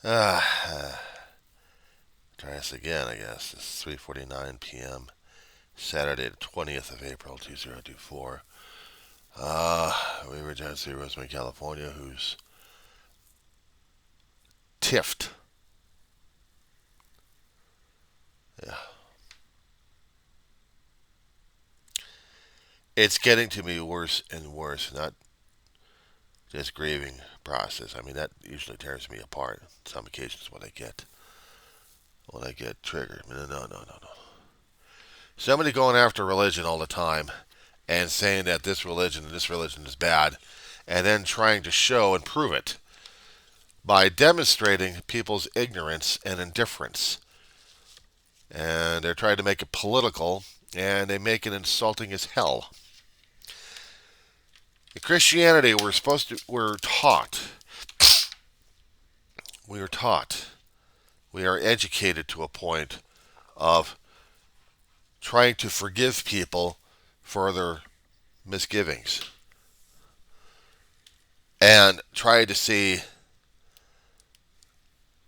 Uh, Try this again, I guess. It's 3:49 p.m. Saturday, the 20th of April, 2024. We were down to Rosemary, California, who's tiffed. Yeah. It's getting to me worse and worse, not just grieving process. I mean, that usually tears me apart. Some occasions when I get triggered. No, no, no, no, no. Somebody going after religion all the time and saying that this religion is bad, and then trying to show and prove it by demonstrating people's ignorance and indifference. And they're trying to make it political, and they make it insulting as hell. In Christianity, we are taught, we are educated to a point of trying to forgive people for their misgivings and try to see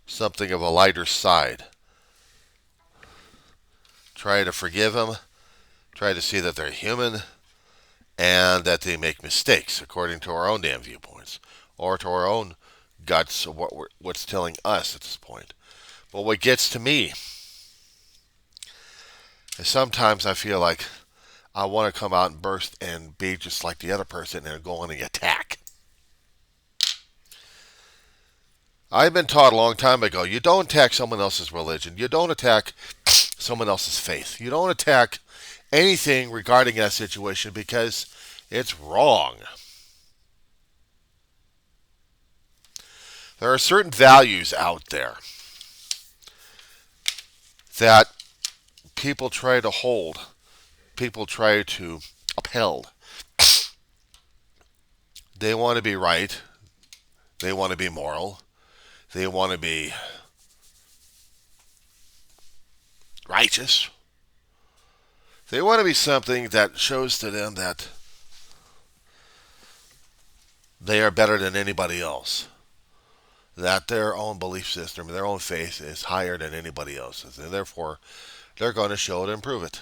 something of a lighter side. Try to forgive them, try to see that they're human and that they make mistakes according to our own damn viewpoints or to our own guts of what's telling us at this point. But what gets to me is sometimes I feel like I want to come out and burst and be just like the other person and go on the attack. I've been taught a long time ago, you don't attack someone else's religion. You don't attack someone else's faith. You don't attack anything regarding that situation because it's wrong. There are certain values out there that people try to hold, people try to upheld. They want to be right, they want to be moral, they want to be righteous. They want to be something that shows to them that they are better than anybody else. That their own belief system, their own faith is higher than anybody else's. And therefore, they're going to show it and prove it.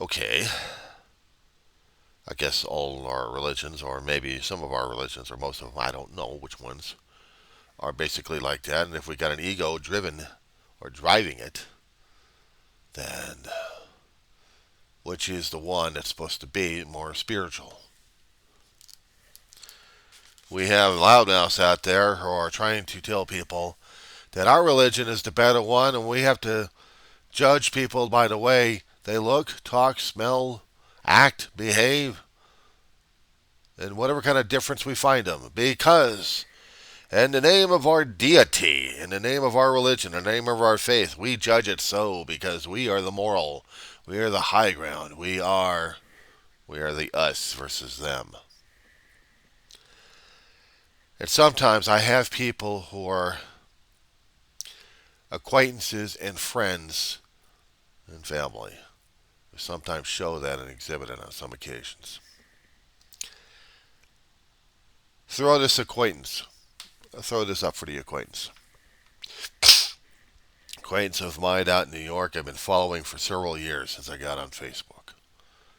Okay. I guess all our religions, or maybe some of our religions, or most of them, I don't know which ones, are basically like that. And if we got an ego driven or driving it, then which is the one that's supposed to be more spiritual? We have loudmouths out there who are trying to tell people that our religion is the better one, and we have to judge people by the way they look, talk, smell, act, behave, and whatever kind of difference we find them. Because in the name of our deity, in the name of our religion, in the name of our faith, we judge it so because we are the moral. We are the high ground. We are the us versus them. And sometimes I have people who are acquaintances and friends and family who sometimes show that and exhibit it on some occasions. Throw this up for the acquaintance. Acquaintance of mine out in New York I've been following for several years since I got on Facebook.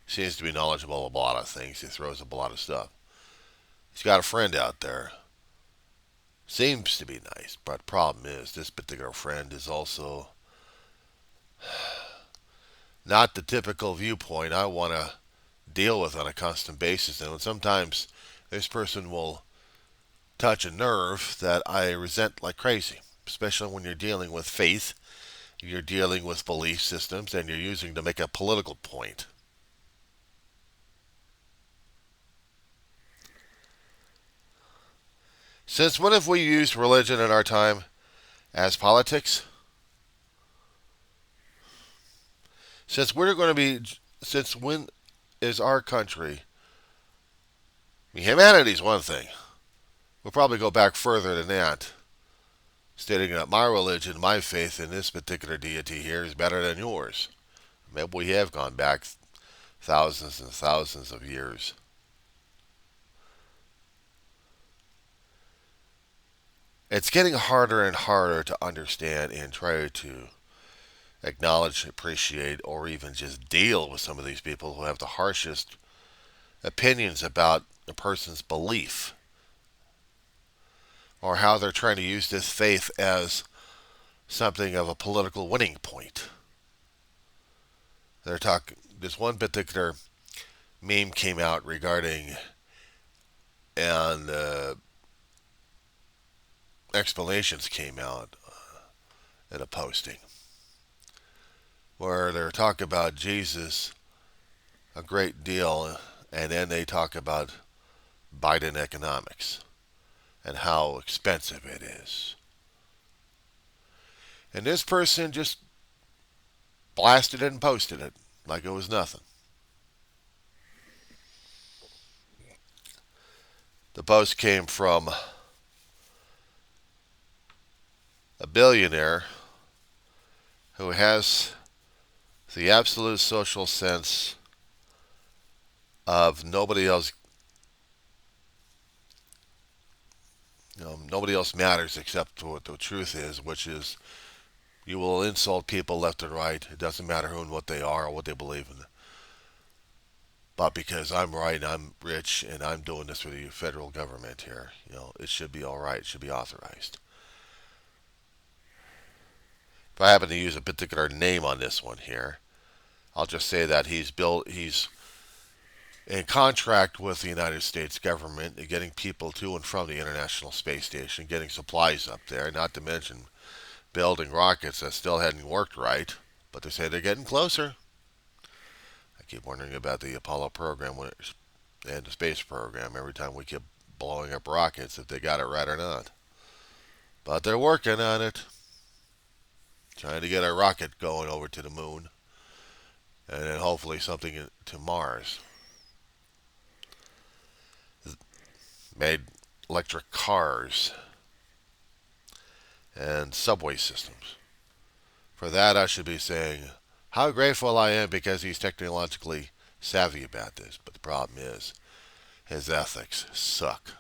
Seems to be knowledgeable about a lot of things. He throws up a lot of stuff. He's got a friend out there. Seems to be nice, but problem is this particular friend is also not the typical viewpoint I want to deal with on a constant basis. And sometimes this person will touch a nerve that I resent like crazy, especially when you're dealing with faith, you're dealing with belief systems, and you're using to make a political point. Since when have we used religion in our time as politics? Since when is our country, I mean, humanity's one thing. We'll probably go back further than that, stating that my religion, my faith in this particular deity here is better than yours. Maybe we have gone back thousands and thousands of years. It's getting harder and harder to understand and try to acknowledge, appreciate, or even just deal with some of these people who have the harshest opinions about a person's belief or how they're trying to use this faith as something of a political winning point. They're talking. This one particular meme came out regarding and explanations came out in a posting where they're talking about Jesus a great deal, and then they talk about Biden economics and how expensive it is. And this person just blasted it and posted it like it was nothing. The post came from a billionaire who has the absolute social sense of nobody else. Nobody else matters except what the truth is, which is you will insult people left and right. It doesn't matter who and what they are or what they believe in. But because I'm right and I'm rich and I'm doing this for the federal government here, it should be all right. It should be authorized. If I happen to use a particular name on this one here, I'll just say that he's in contract with the United States government, getting people to and from the International Space Station, getting supplies up there, not to mention building rockets that still hadn't worked right, but they say they're getting closer. I keep wondering about the Apollo program and the space program every time we keep blowing up rockets, if they got it right or not. But they're working on it, trying to get a rocket going over to the moon, and then hopefully something to Mars. Made electric cars and subway systems. For that, I should be saying how grateful I am because he's technologically savvy about this. But the problem is, his ethics suck.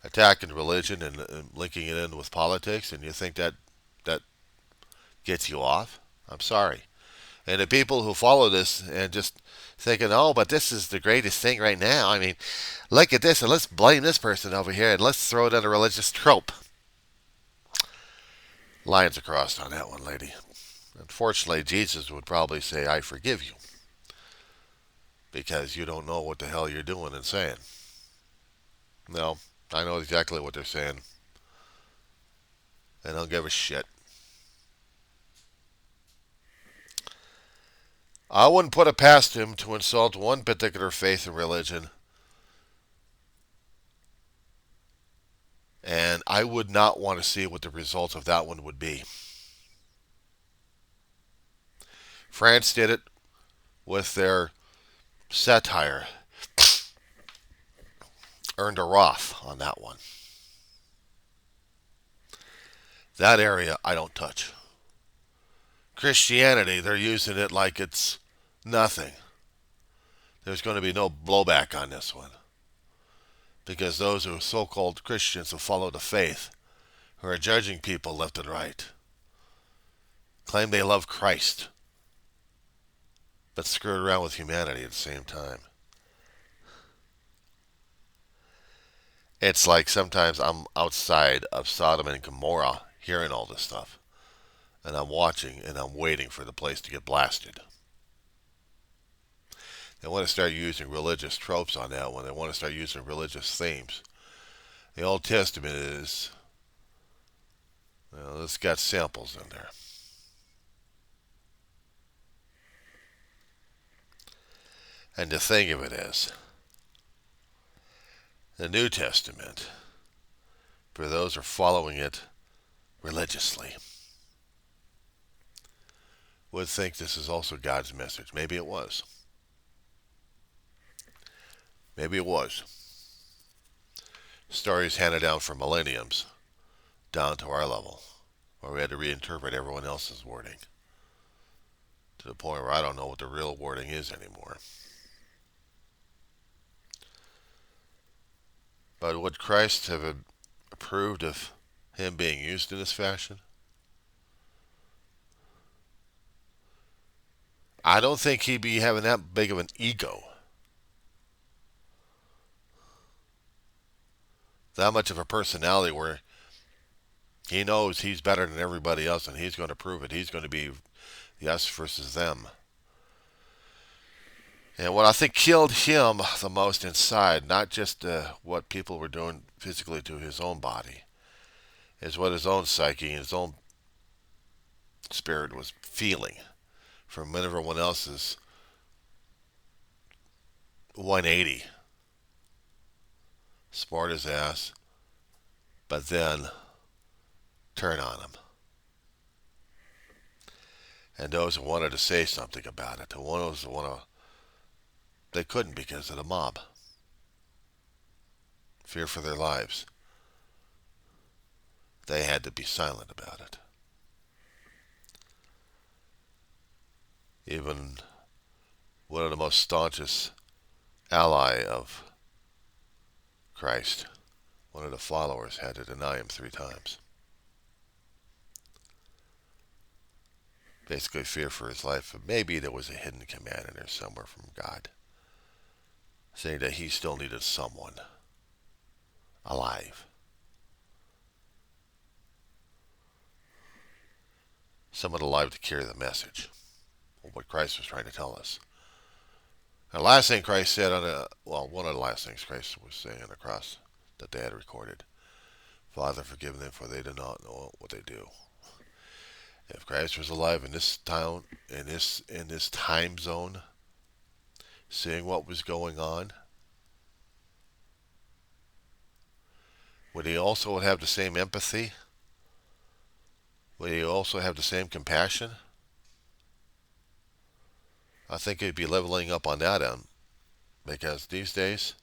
Attacking religion and linking it in with politics, and you think that gets you off? I'm sorry. And the people who follow this and just thinking, oh, but this is the greatest thing right now. I mean, look at this, and let's blame this person over here, and let's throw it in a religious trope. Lines are crossed on that one, lady. Unfortunately, Jesus would probably say, I forgive you, because you don't know what the hell you're doing and saying. No, I know exactly what they're saying, and I don't give a shit. I wouldn't put it past him to insult one particular faith and religion, and I would not want to see what the results of that one would be. France did it with their satire, earned a Roth on that one. That area I don't touch. Christianity, they're using it like it's nothing. There's going to be no blowback on this one. Because those who are so-called Christians who follow the faith, who are judging people left and right, claim they love Christ, but screw around with humanity at the same time. It's like sometimes I'm outside of Sodom and Gomorrah hearing all this stuff, and I'm watching and I'm waiting for the place to get blasted. They want to start using religious tropes on that one. They want to start using religious themes. The Old Testament is, it's got samples in there. And the thing of it is, the New Testament, for those who are following it religiously, would think this is also God's message. Maybe it was. Maybe it was. Stories handed down for millenniums down to our level, where we had to reinterpret everyone else's wording to the point where I don't know what the real wording is anymore. But would Christ have approved of him being used in this fashion? I don't think he'd be having that big of an ego, that much of a personality where he knows he's better than everybody else and he's going to prove it. He's going to be us versus them. And what I think killed him the most inside, not just what people were doing physically to his own body, is what his own psyche and his own spirit was feeling from everyone else's 180. Smart his ass, but then turn on him. And those who wanted to say something about it, the ones who want to, they couldn't because of the mob. Fear for their lives. They had to be silent about it. Even one of the most staunchest ally of Christ, one of the followers, had to deny him 3 times. Basically fear for his life. But maybe there was a hidden command in there somewhere from God, saying that he still needed someone alive. Someone alive to carry the message of what Christ was trying to tell us. The last thing Christ said one of the last things Christ was saying on the cross that they had recorded, Father, forgive them, for they do not know what they do. If Christ was alive in this town, in this time zone, seeing what was going on, would he also have the same empathy? Would he also have the same compassion? I think he'd be leveling up on that end, because these days,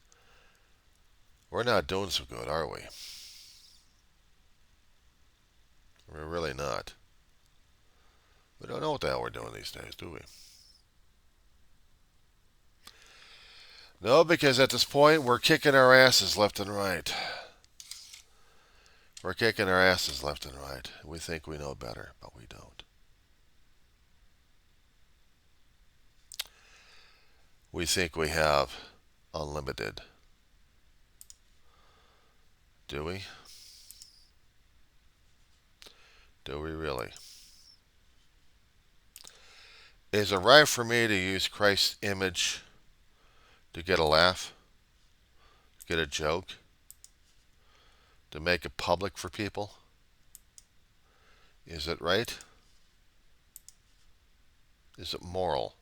we're not doing so good, are we? We're really not. We don't know what the hell we're doing these days, do we? No, because at this point, we're kicking our asses left and right. We're kicking our asses left and right. We think we know better, but we don't. We think we have unlimited. Do we? Do we really? Is it right for me to use Christ's image to get a laugh, get a joke, to make it public for people? Is it right? Is it moral?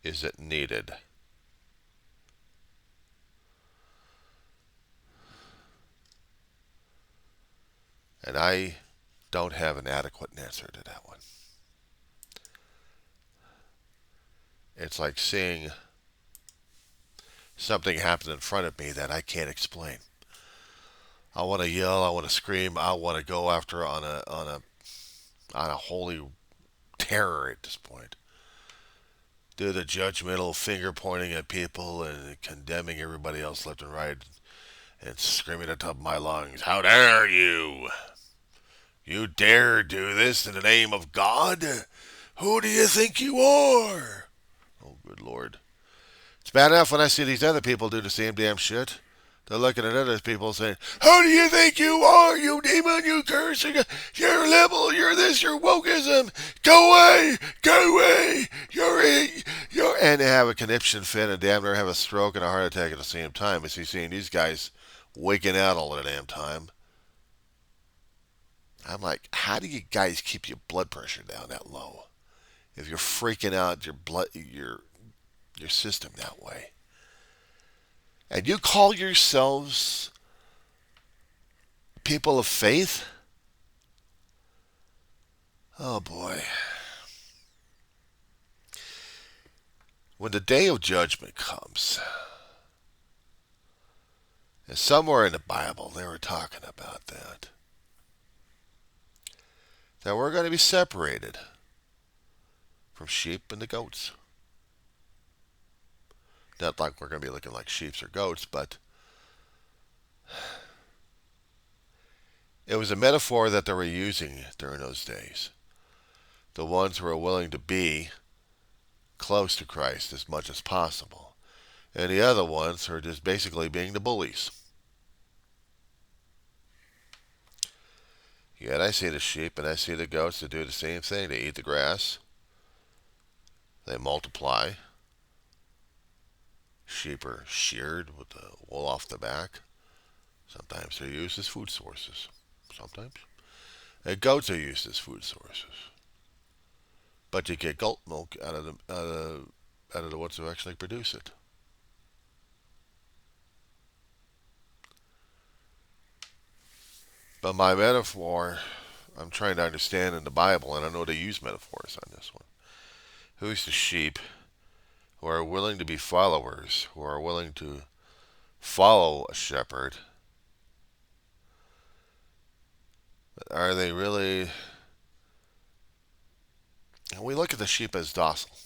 Is it needed? And I don't have an adequate answer to that one. It's like seeing something happen in front of me that I can't explain. I want to yell, I want to scream, I want to go after on a holy terror at this point. Do the judgmental finger pointing at people and condemning everybody else left and right and screaming at the top of my lungs, how dare you? You dare do this in the name of God? Who do you think you are? Oh, good Lord. It's bad enough when I see these other people do the same damn shit. They're looking at other people saying, who do you think you are, you demon, you curse, you're liberal, you're this, you're wokeism, go away, you're, and they have a conniption fit and damn near have a stroke and a heart attack at the same time as you seeing these guys waking out all the damn time. I'm like, how do you guys keep your blood pressure down that low if you're freaking out your system that way? And you call yourselves people of faith? Oh boy. When the day of judgment comes, and somewhere in the Bible they were talking about that we're going to be separated from sheep and the goats. Not like we're going to be looking like sheep or goats, but It was a metaphor that they were using during those days. The ones who were willing to be close to Christ as much as possible. And the other ones are just basically being the bullies. Yet I see the sheep and I see the goats that do the same thing. They eat the grass, they multiply. Sheep are sheared with the wool off the back. Sometimes they're used as food sources. Sometimes. And goats are used as food sources. But you get goat milk out of the ones who actually produce it. But my metaphor, I'm trying to understand in the Bible, and I know they use metaphors on this one. Who's the sheep who are willing to be followers, who are willing to follow a shepherd? Are they really? We look at the sheep as docile.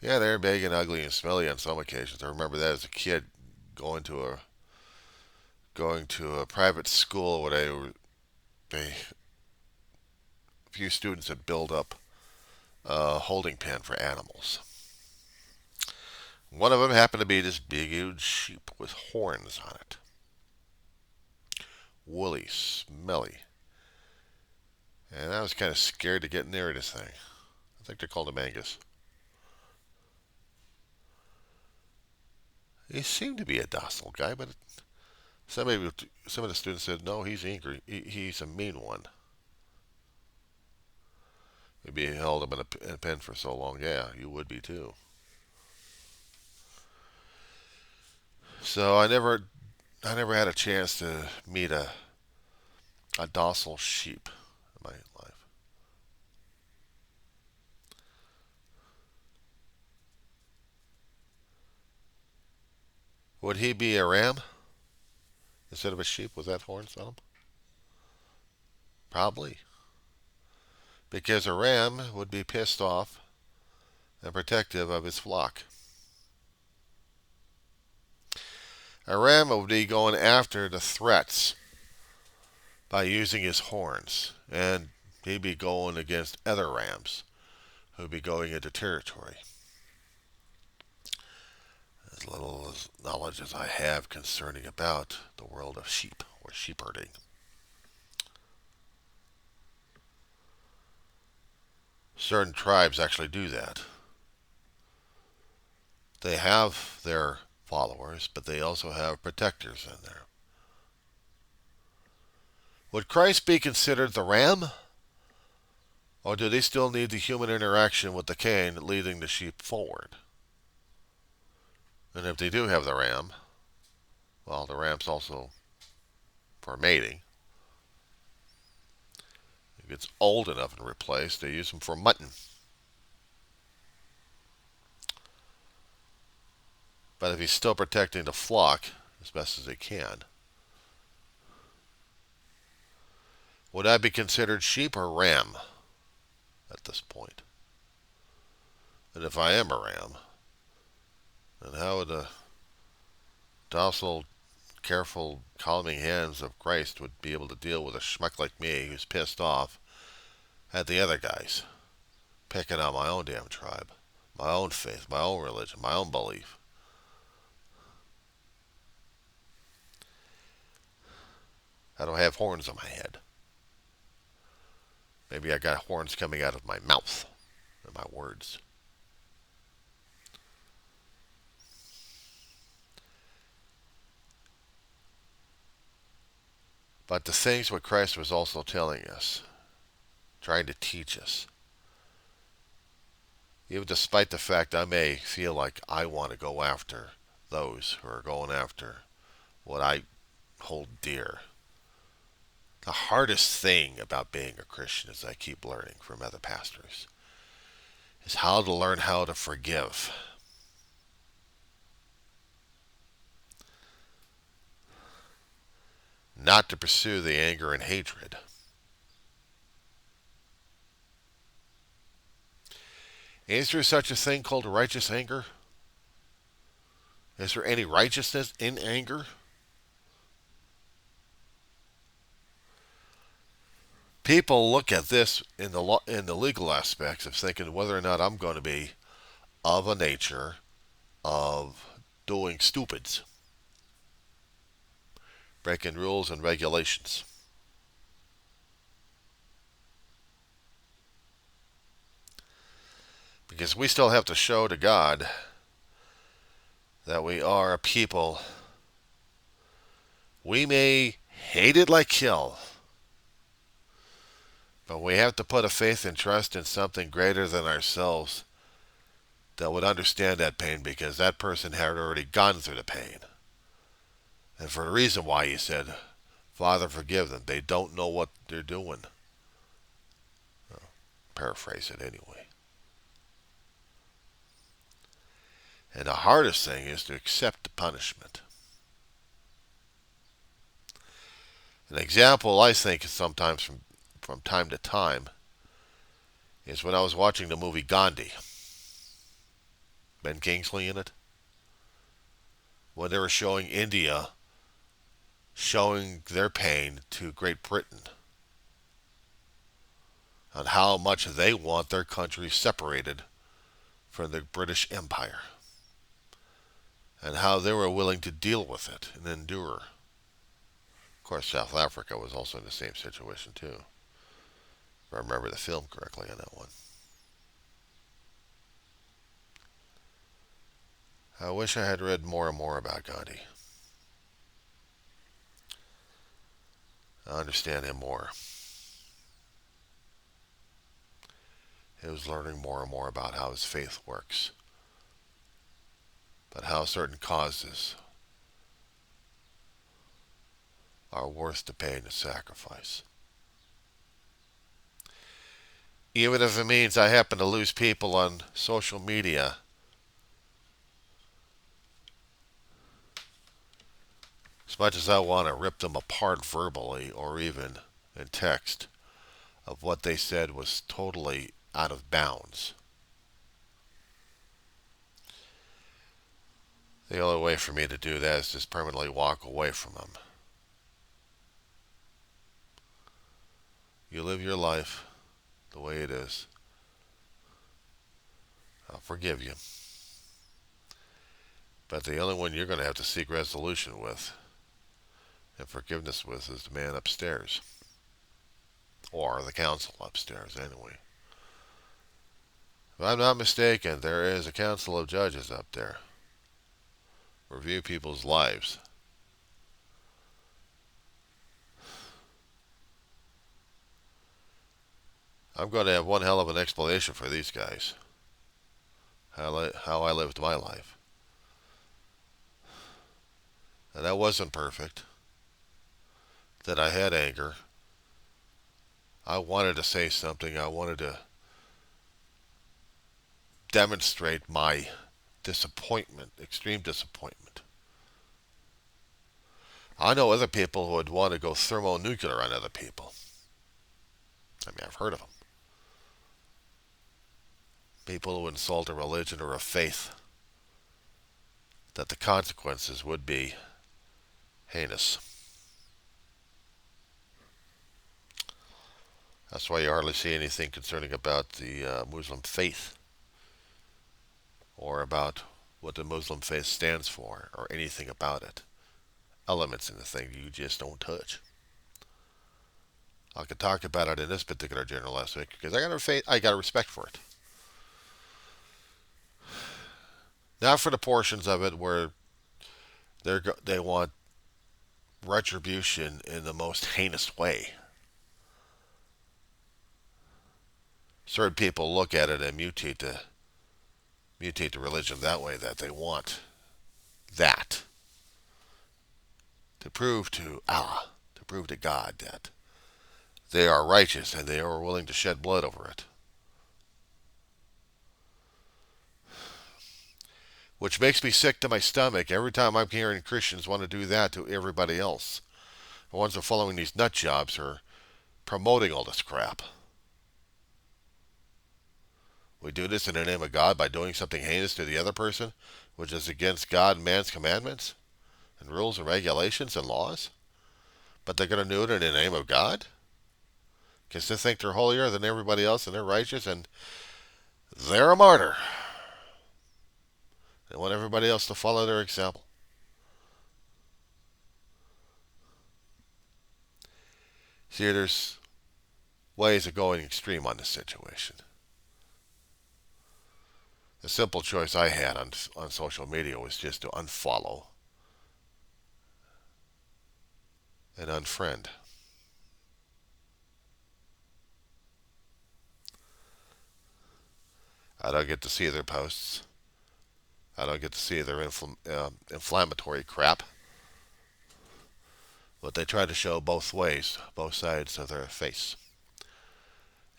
Yeah, they're big and ugly and smelly on some occasions. I remember that as a kid, going to a private school where a few students had built up a holding pen for animals. One of them happened to be this big, huge sheep with horns on it. Woolly, smelly. And I was kind of scared to get near this thing. I think they called him Angus. He seemed to be a docile guy, but some of the students said, no, he's angry. He's a mean one. You'd be held up in a pen for so long. Yeah, you would be too. So I never had a chance to meet a docile sheep in my life. Would he be a ram instead of a sheep with that horns on him? Probably. Because a ram would be pissed off and protective of his flock. A ram would be going after the threats by using his horns, and he'd be going against other rams who'd be going into territory. As little as knowledge as I have concerning about the world of sheep or sheep herding. Certain tribes actually do that. They have their followers, but they also have protectors in there. Would Christ be considered the ram? Or do they still need the human interaction with the cane leading the sheep forward? And if they do have the ram, well, the ram's also for mating. If it's old enough and replaced, they use them for mutton. But if he's still protecting the flock as best as he can, would I be considered sheep or ram at this point? And if I am a ram, then how would the docile, careful, calming hands of Christ would be able to deal with a schmuck like me who's pissed off at the other guys, picking on my own damn tribe, my own faith, my own religion, my own belief? I don't have horns on my head. Maybe I got horns coming out of my mouth and my words. But the things what Christ was also telling us, trying to teach us, even despite the fact I may feel like I want to go after those who are going after what I hold dear. The hardest thing about being a Christian, as I keep learning from other pastors, is how to learn how to forgive. Not to pursue the anger and hatred. Is there such a thing called righteous anger? Is there any righteousness in anger? People look at this in the legal aspects of thinking whether or not I'm going to be of a nature of doing stupids, breaking rules and regulations. Because we still have to show to God that we are a people. We may hate it like hell, but we have to put a faith and trust in something greater than ourselves that would understand that pain, because that person had already gone through the pain. And for the reason why he said, Father, forgive them. They don't know what they're doing. Paraphrase it anyway. And the hardest thing is to accept the punishment. An example I think sometimes from time to time is when I was watching the movie Gandhi. Ben Kingsley in it. When they were showing India showing their pain to Great Britain on how much they want their country separated from the British Empire, and how they were willing to deal with it and endure. Of course, South Africa was also in the same situation too, if I remember the film correctly on that one. I wish I had read more and more about Gandhi. I understand him more. He was learning more and more about how his faith works, but how certain causes are worth the pain and sacrifice. Even if it means I happen to lose people on social media, as much as I want to rip them apart verbally or even in text of what they said was totally out of bounds. The only way for me to do that is just permanently walk away from them. You live your life the way it is. I'll forgive you. But the only one you're going to have to seek resolution with and forgiveness with is the man upstairs. Or the council upstairs, anyway. If I'm not mistaken, there is a council of judges up there. Review people's lives. I'm going to have one hell of an explanation for these guys. How I lived my life. And that wasn't perfect. That I had anger. I wanted to say something. I wanted to demonstrate my disappointment, extreme disappointment. I know other people who would want to go thermonuclear on other people. I mean, I've heard of them. People who insult a religion or a faith, that the consequences would be heinous. That's why you hardly see anything concerning about the Muslim faith or about what the Muslim faith stands for or anything about it. Elements in the thing you just don't touch. I could talk about it in this particular general aspect because I got a respect for it. Not for the portions of it where they want retribution in the most heinous way. Certain people look at it and mutate the religion that way, that they want that to prove to Allah, to prove to God that they are righteous and they are willing to shed blood over it. Which makes me sick to my stomach every time I'm hearing Christians want to do that to everybody else. The ones that are following these nut jobs are promoting all this crap. We do this in the name of God by doing something heinous to the other person, which is against God and man's commandments and rules and regulations and laws. But they're going to do it in the name of God because they think they're holier than everybody else and they're righteous and they're a martyr. They want everybody else to follow their example. See, there's ways of going extreme on this situation. The simple choice I had on social media was just to unfollow and unfriend. I don't get to see their posts. I don't get to see their inflammatory crap. But they try to show both ways, both sides of their face.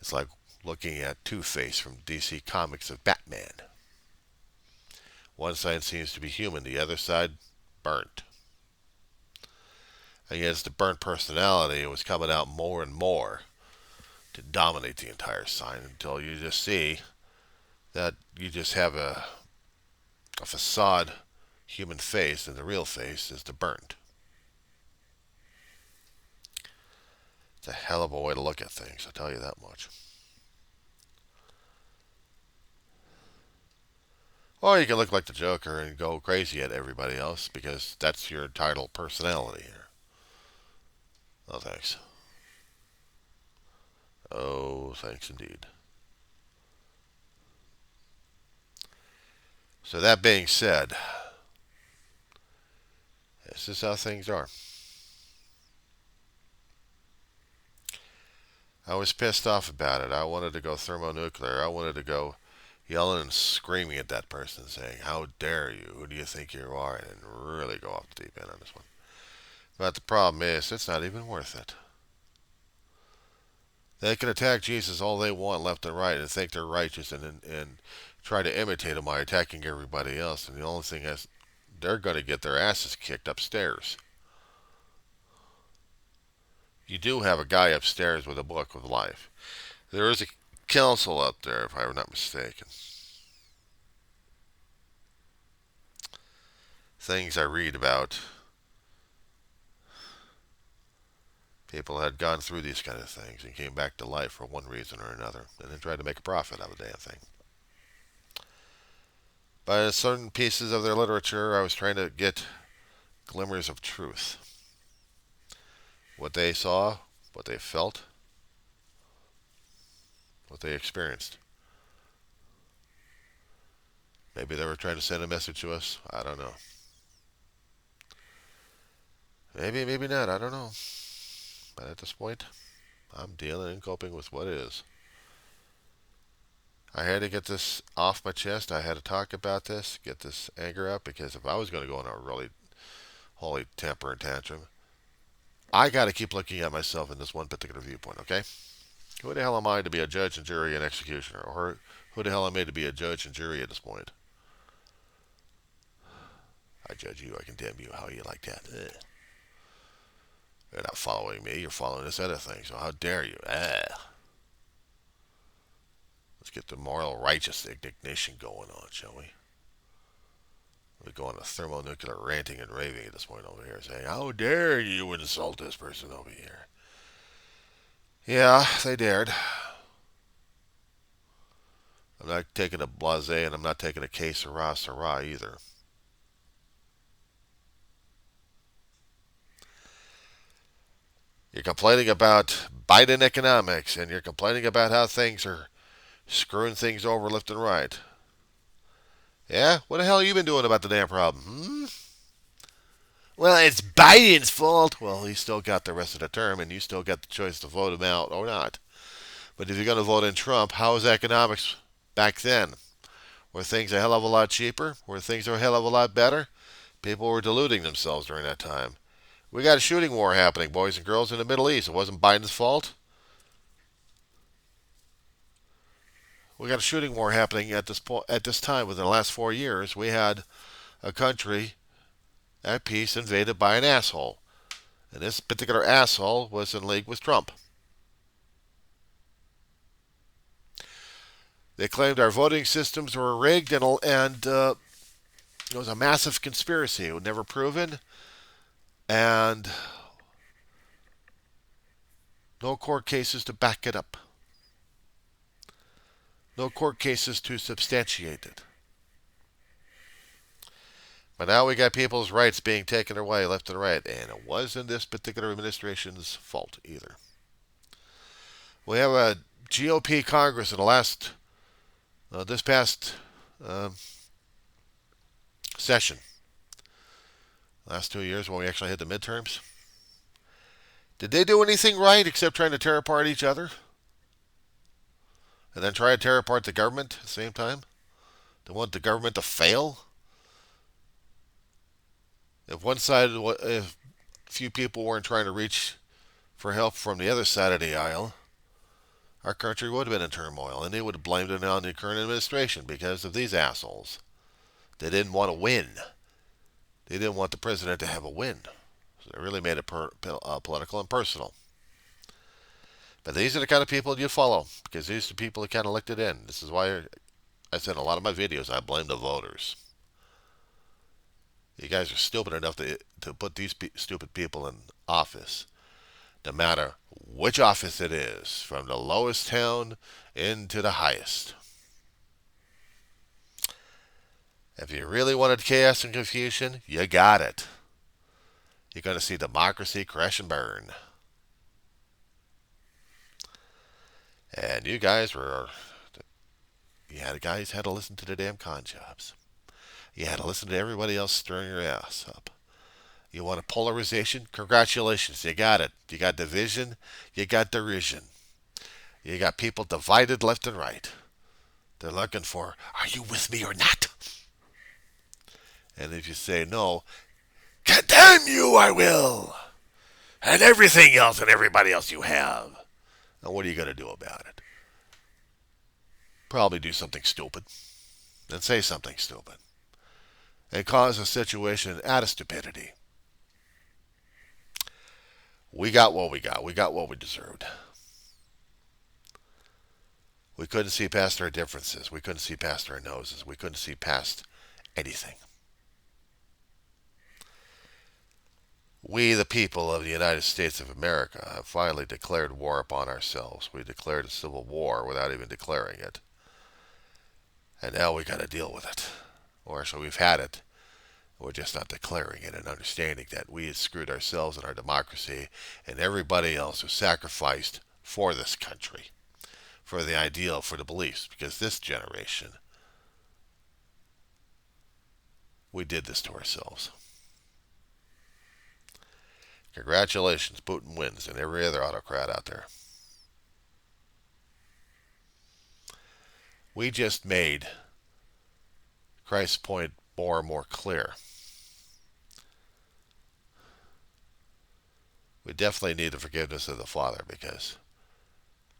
It's like looking at Two-Face from DC Comics of Batman. One side seems to be human, the other side burnt. And yet it's the burnt personality that was coming out more and more to dominate the entire sign until you just see that you just have a facade human face and the real face is the burnt. It's a hell of a way to look at things, I'll tell you that much. Or you can look like the Joker and go crazy at everybody else because that's your entitled personality here. Oh, thanks. Oh, thanks indeed. So that being said, this is how things are. I was pissed off about it. I wanted to go thermonuclear. I wanted to go yelling and screaming at that person saying, how dare you? Who do you think you are? And really go off the deep end on this one. But the problem is, it's not even worth it. They can attack Jesus all they want left and right and think they're righteous and try to imitate him by attacking everybody else. And the only thing is, they're going to get their asses kicked upstairs. You do have a guy upstairs with a book of life. There is a council up there, if I'm not mistaken. Things I read about people had gone through these kind of things and came back to life for one reason or another and then tried to make a profit out of the damn thing. By certain pieces of their literature, I was trying to get glimmers of truth. What they saw, what they felt, what they experienced. Maybe they were trying to send a message to us. I don't know. Maybe, maybe not. I don't know. But at this point, I'm dealing and coping with what is. I had to get this off my chest. I had to talk about this, get this anger out, because if I was going to go in a really holy temper and tantrum, I got to keep looking at myself in this one particular viewpoint, okay? Who the hell am I to be a judge and jury and executioner? Or who the hell am I to be a judge and jury at this point? I judge you, I condemn you. How you like that? Ugh. You're not following me, you're following this other thing, so how dare you? Let's get the moral righteous indignation going on, shall we? We go on a thermonuclear ranting and raving at this point over here, saying, how dare you insult this person over here? Yeah, they dared. I'm not taking a blasé and I'm not taking a que sera, sera either. You're complaining about Biden economics and you're complaining about how things are screwing things over left and right. Yeah? What the hell have you been doing about the damn problem? Well, it's Biden's fault. Well, he still got the rest of the term, and you still got the choice to vote him out or not. But if you're going to vote in Trump, how was economics back then? Were things a hell of a lot cheaper? Were things a hell of a lot better? People were deluding themselves during that time. We got a shooting war happening, boys and girls, in the Middle East. It wasn't Biden's fault. We got a shooting war happening at this time. Within the last 4 years, we had a country at peace invaded by an asshole. And this particular asshole was in league with Trump. They claimed our voting systems were rigged and it was a massive conspiracy. It was never proven, and no court cases to back it up. No court cases to substantiate it. But now we got people's rights being taken away left and right, and it wasn't this particular administration's fault either. We have a GOP Congress in the this past uh, session, last 2 years when we actually had the midterms. Did they do anything right except trying to tear apart each other? And then try to tear apart the government at the same time? They want the government to fail? If few people weren't trying to reach for help from the other side of the aisle, our country would have been in turmoil, and they would have blamed it on the current administration because of these assholes. They didn't want to win. They didn't want the president to have a win. So they really made it political and personal. But these are the kind of people you follow, because these are the people that kind of elected in. This is why I said in a lot of my videos, I blame the voters. You guys are stupid enough to put these stupid people in office, no matter which office it is, from the lowest town into the highest. If you really wanted chaos and confusion, you got it. You're going to see democracy crash and burn. And you guys had to listen to the damn con jobs. You had to listen to everybody else stirring your ass up. You want a polarization? Congratulations, you got it. You got division, you got derision. You got people divided left and right. They're looking for, are you with me or not? And if you say no, God damn you, I will. And everything else and everybody else you have. Now what are you going to do about it? Probably do something stupid. And say something stupid. And cause a situation out of stupidity. We got what we got. We got what we deserved. We couldn't see past our differences. We couldn't see past our noses. We couldn't see past anything. We, the people of the United States of America, have finally declared war upon ourselves. We declared a civil war without even declaring it. And now we got to deal with it. Or so we've had it. We're just not declaring it and understanding that we had screwed ourselves and our democracy and everybody else who sacrificed for this country, for the ideal, for the beliefs, because this generation, we did this to ourselves. Congratulations, Putin wins, and every other autocrat out there. We just made Christ's point more and more clear. We definitely need the forgiveness of the Father because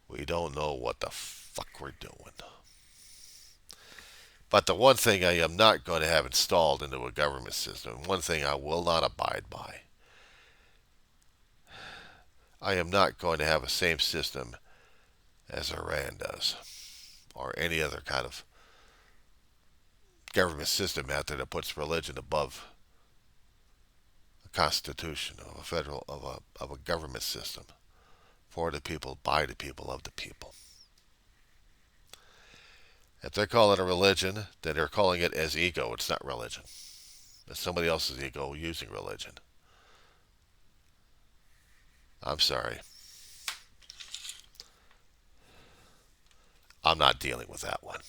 we don't know what the fuck we're doing. But the one thing I am not going to have installed into a government system, one thing I will not abide by, I am not going to have a same system as Iran does, or any other kind of government system out there that puts religion above a constitution of a government system for the people, by the people, of the people. If they're calling it a religion, then they're calling it as ego. It's not religion. It's somebody else's ego using religion. I'm sorry. I'm not dealing with that one.